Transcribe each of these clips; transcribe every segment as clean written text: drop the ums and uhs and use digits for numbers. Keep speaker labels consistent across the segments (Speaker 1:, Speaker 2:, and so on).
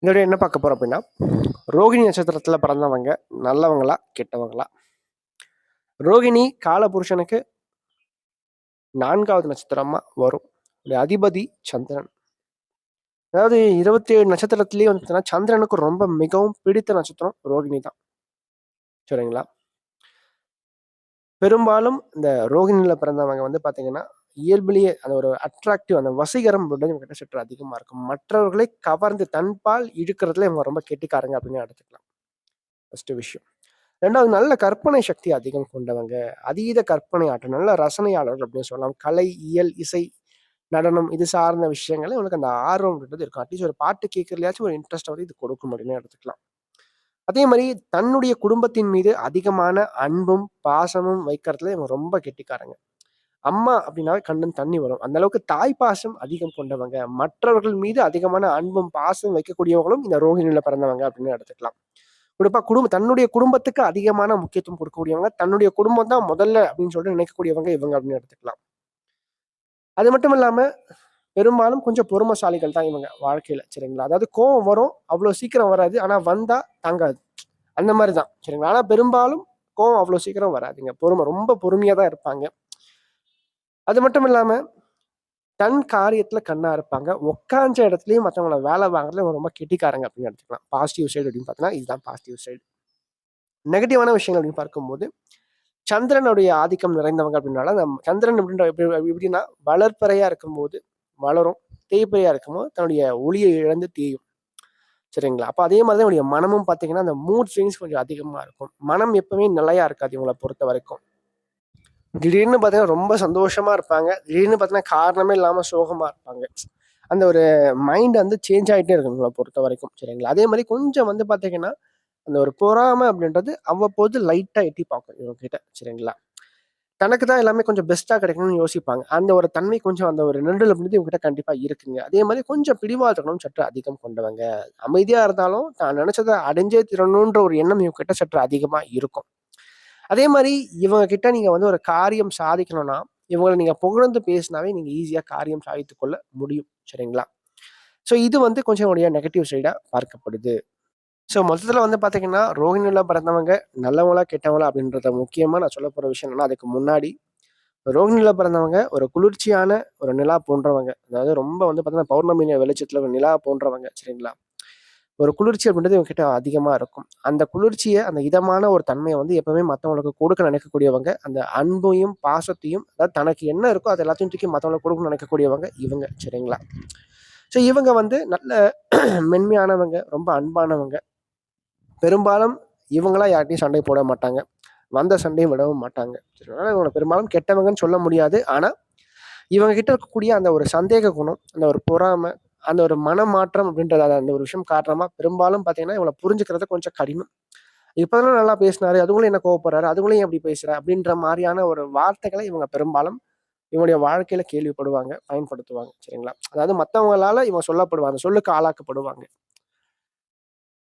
Speaker 1: இந்த வீடியோ என்ன பார்க்க போறோம் அப்படின்னா, ரோகிணி நட்சத்திரத்துல பிறந்தவங்க நல்லவங்களா? கெட்டவங்களா? ரோகிணி காலபுருஷனுக்கு 4வது நட்சத்திரமா வரும். இதோட அதிபதி சந்திரன். அதாவது 27 நட்சத்திரத்திலேயே வந்து பார்த்தீங்கன்னா, சந்திரனுக்கு ரொம்ப மிகவும் பிடித்த நட்சத்திரம் ரோகிணி தான். சரிங்களா? பெரும்பாலும் இந்த ரோகிணியில பிறந்தவங்க வந்து பார்த்தீங்கன்னா, இயல்பிலேயே அந்த ஒரு அட்ராக்டிவ் அந்த வசீகரம் அப்படின்றது இவங்ககிட்ட சற்று அதிகமா இருக்கும். மற்றவர்களை கவர்ந்து தன்பால் இழுக்கிறதுல இவங்க ரொம்ப கெட்டிக்காரங்க அப்படின்னு எடுத்துக்கலாம். ஃபர்ஸ்ட் விஷயம். 2வது நல்ல கற்பனை சக்தி அதிகம் கொண்டவங்க. அதீத கற்பனை ஆற்றல், நல்ல ரசனையாளர்கள் அப்படின்னு சொல்லலாம். கலை, இயல், இசை, நடனம் இது சார்ந்த விஷயங்கள்ல இவங்களுக்கு அந்த ஆர்வம் அப்படின்றது இருக்கும். அட்லீஸ்ட் ஒரு பாட்டு கேட்கறதுலயாச்சும் ஒரு இன்ட்ரெஸ்ட் வந்து இது கொடுக்கும் அப்படின்னு எடுத்துக்கலாம். அதே மாரி தன்னுடைய குடும்பத்தின் மீது அதிகமான அன்பும், பாசமும் வைக்கிறதுல இவங்க ரொம்ப கெட்டிக்காரங்க. அம்மா அப்படின்னாவே கண்ணுல தண்ணி வரும். அந்த அளவுக்கு தாய் பாசம் அதிகம் கொண்டவங்க. மற்றவர்கள் மீது அதிகமான அன்பும், பாசம் வைக்கக்கூடியவங்களும் இந்த ரோஹிணியில பிறந்தவங்க அப்படின்னு எடுத்துக்கலாம். குறிப்பா தன்னுடைய குடும்பத்துக்கு அதிகமான முக்கியத்துவம் கொடுக்கக்கூடியவங்க, தன்னுடைய குடும்பம் தான் முதல்ல அப்படின்னு சொல்லிட்டு நினைக்கக்கூடியவங்க இவங்க அப்படின்னு எடுத்துக்கலாம். அது மட்டும் இல்லாம, பெரும்பாலும் கொஞ்சம் பொறுமைசாலிகள் தான் இவங்க வாழ்க்கையில. சரிங்களா? அதாவது கோவம் வரும். அவ்வளோ சீக்கிரம் வராது. ஆனா வந்தா தாங்காது. அந்த மாரி தான். சரிங்களா? ஆனா பெரும்பாலும் கோவம் அவ்வளோ சீக்கிரம் வராதுங்க. ரொம்ப பொறுமையா தான் இருப்பாங்க. அது மட்டும் இல்லாம, தன் காரியத்துல கண்ணா இருப்பாங்க. உட்காந்த இடத்துலயும் மத்தவங்கள வேலை வாங்குறதுல இவங்க ரொம்ப கெட்டிக்காரங்க அப்படின்னு எடுத்துக்கலாம். பாசிட்டிவ் சைடு அப்படின்னு பார்த்தீங்கன்னா, இதுதான் பாசிட்டிவ் சைடு. நெகட்டிவான விஷயங்கள் அப்படின்னு பார்க்கும்போது, சந்திரனுடைய ஆதிக்கம் நிறைந்தவங்க அப்படின்னால, அந்த சந்திரன் அப்படின்ற எப்படின்னா, வளர்பிறையா இருக்கும்போது வளரும். தேய்பிறையா இருக்கும்போது தன்னுடைய ஒளியை இழந்து தேயும். சரிங்களா? அப்ப அதே மாரி தான் இவங்களுடைய மனமும் பார்த்தீங்கன்னா, அந்த மூட் ஸ்விங்ஸ் கொஞ்சம் அதிகமா இருக்கும். மனம் எப்பவுமே நிலையா இருக்காது இவங்கள பொறுத்தவரைக்கும். திடீர்னு பார்த்தீங்கன்னா, ரொம்ப சந்தோஷமா இருப்பாங்க. திடீர்னு பார்த்தீங்கன்னா, காரணமே இல்லாம சோகமா இருப்பாங்க. அந்த ஒரு மைண்ட் வந்து சேஞ்ச் ஆயிட்டே இருக்கும் இவங்கள பொறுத்தவரைக்கும். சரிங்களா? அதே மாரி கொஞ்சம் வந்து பார்த்தீங்கன்னா, அந்த ஒரு பொறாமை அப்படின்றது அவ்வப்போது லைட்டா எட்டி பார்க்கும் இவங்க கிட்ட. சரிங்களா? தனக்கு தான் எல்லாமே கொஞ்சம் பெஸ்ட்டா கிடைக்கணும்னு யோசிப்பாங்க. அந்த ஒரு தன்மை கொஞ்சம் அந்த ஒரு நெருடல் அப்படின்றது இவங்ககிட்ட கண்டிப்பா இருக்குங்க. அதே மாரி கொஞ்சம் பிடிவாதங்களும் சற்று அதிகம் கொண்டவங்க. அமைதியா இருந்தாலும் தான் நினைச்சத அடைஞ்சே தீரணுன்ற ஒரு எண்ணம் இவங்ககிட்ட சற்று அதிகமா இருக்கும். அதே மாரி இவங்க கிட்ட நீங்க வந்து ஒரு காரியம் சாதிக்கணும்னா, இவங்கள நீங்க புகழ்ந்து பேசினாவே நீங்க ஈஸியா காரியம் சாதித்துக் கொள்ள முடியும். சரிங்களா? ஸோ இது வந்து கொஞ்சம் உடைய நெகட்டிவ் சைடா பார்க்கப்படுது. ஸோ மொத்தத்துல வந்து பார்த்தீங்கன்னா, ரோஹிணில பிறந்தவங்க நல்லவங்களா, கெட்டவங்களா அப்படின்றத முக்கியமா நான் சொல்லப்போற விஷயம் என்னன்னா, அதுக்கு முன்னாடி ரோகிணில பிறந்தவங்க ஒரு குளிர்ச்சியான ஒரு நிலா போன்றவங்க. அதாவது ரொம்ப வந்து பார்த்தீங்கன்னா, பௌர்ணமி வெளிச்சத்துல ஒரு நிலா போன்றவங்க. சரிங்களா? ஒரு குளிர்ச்சி அப்படின்றது இவங்க கிட்ட அதிகமா இருக்கும். அந்த குளிர்ச்சிய, அந்த இதமான ஒரு தன்மைய வந்து எப்பவுமே மத்தவங்களுக்கு கொடுக்க நினைக்கக்கூடியவங்க. அந்த அன்பையும், பாசத்தையும் அதாவது தனக்கு என்ன இருக்கோ அது எல்லாத்தையும் தூக்கி மத்தவங்களுக்கு கொடுக்கணும்னு நினைக்கக்கூடியவங்க இவங்க. சரிங்களா? ஸோ இவங்க வந்து நல்ல மென்மையானவங்க, ரொம்ப அன்பானவங்க. பெரும்பாலும் இவங்களா யார்ட்டயும் சண்டை போட மாட்டாங்க. வந்த சண்டைய விடவும் மாட்டாங்க. சரி, அதனால இவங்கள பெரும்பாலும் கெட்டவங்கன்னு சொல்ல முடியாது. ஆனா, இவங்க கிட்ட இருக்கக்கூடிய அந்த ஒரு சந்தேக குணம், அந்த ஒரு பொறாம, அந்த ஒரு மனமாற்றம் அப்படின்றத அந்த ஒரு விஷயம் காரணமா பெரும்பாலும் பார்த்தீங்கன்னா, இவங்கள புரிஞ்சுக்கிறது கொஞ்சம் கடினம். இப்பதானே நல்லா பேசினாரு, அதுக்குள்ள என்ன கோவப்படுறாரு, அதுக்குள்ள ஏன் இப்படி பேசுற? அப்படின்ற மாரியான ஒரு வார்த்தைகள இவங்க பெரும்பாலும் இவங்களுடைய வாழ்க்கையில கேள்விப்படுவாங்க, பயன்படுத்துவாங்க. சரிங்களா? அதாவது மத்தவங்களால இவங்க சொல்லப்படுவாங்க. அந்த சொல்லுக்கு ஆளாக்கப்படுவாங்க.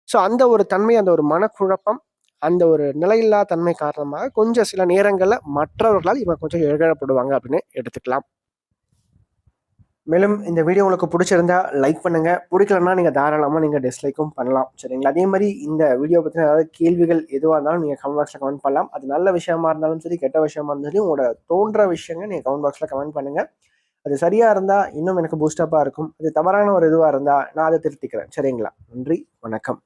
Speaker 1: ஸோ அந்த ஒரு தன்மை, அந்த ஒரு மனக்குழப்பம், அந்த ஒரு நிலையில்லா தன்மை காரணமாக கொஞ்சம் சில நேரங்கள்ல மற்றவர்களால் இவங்க கொஞ்சம் இகழப்படுவாங்க அப்படின்னு எடுத்துக்கலாம். மேலும் இந்த வீடியோ உங்களுக்கு பிடிச்சிருந்தா லைக் பண்ணுங்க. பிடிக்கலன்னா நீங்க தாராளமா நீங்க டிஸ்லைக்கும் பண்ணலாம். சரிங்களா? அதே மாரி இந்த வீடியோ பத்தின ஏதாவது கேள்விகள் எதுவா இருந்தாலும் நீங்க கமெண்ட் பாக்ஸ்ல கமெண்ட் பண்ணலாம். அது நல்ல விஷயமா இருந்தாலும் சரி, கெட்ட விஷயமா இருந்தாலும் சரி, உங்களோட தோன்ற விஷயங்கள் நீங்க கமெண்ட் பாக்ஸ்ல கமெண்ட் பண்ணுங்க. அது சரியா இருந்தா இன்னும் எனக்கு பூஸ்டப்பா இருக்கும். அது தவறான ஒரு இதுவா இருந்தா நான் அத திருத்திக்கிறேன். சரிங்களா? நன்றி, வணக்கம்.